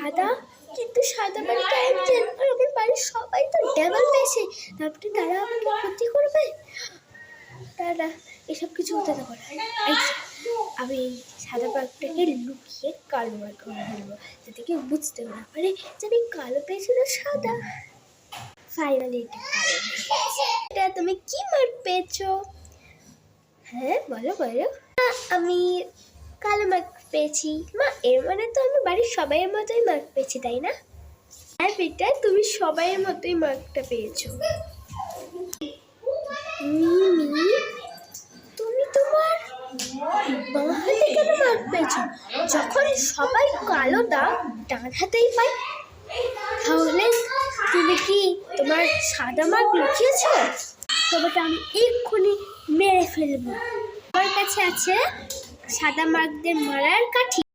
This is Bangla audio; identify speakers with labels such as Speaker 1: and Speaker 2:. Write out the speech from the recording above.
Speaker 1: সাদা, কিন্তু সাদা বাড়িটা একজন, আর আমার বাড়ির সবাই তো ডাবল পেয়েছে, তারপরে তারা আমাকে ক্ষতি করবে। তারা এসব কিছু হতে দেবো না। আমি এই সাদা বাঘটাকে লুকিয়ে কালো বাঘ করে ফেলবো, যাতে কেউ বুঝতে না পারে যে আমি কালো পেয়েছি না সাদা। ফাইনালি এটা কালো। এটা তুমি কি মার্ক পেয়েছো? হ্যাঁ বলো বলো। আমি কালো মার্ক পেয়েছি। মা, এর মানে তো আমি বাড়ির সবাইয়ের মতোই মার্ক পেয়েছি, তাই না? হ্যাঁ বেটা, তুমি সবাইয়ের মতোই মার্কটা পেয়েছো। মিমি, তুমি তোমার বাঁ হাতে কেন মার্ক পেয়েছো, যখন সবাই কালো দাগ ডান হাতেই পায়? তাহলে তুমি কি তোমার সাদা মার্ক লুকিয়েছ? তোমাকে আমি এক্ষুনি মেরে ফেলবো। আমার কাছে আছে সাদা মার্কদের মারার কাঠি।